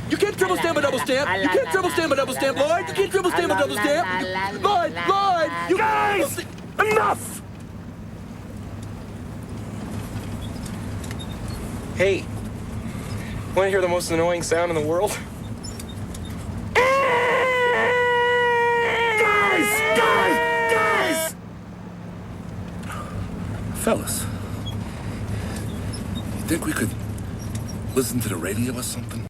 You can't triple stamp a double stamp. You can't triple stamp a double stamp, Lloyd. You can't triple stamp a double stamp. Lloyd, you Guys! Enough! Hey, want to hear the most annoying sound in the world? Guys! Fellas, you think we could listen to the radio or something?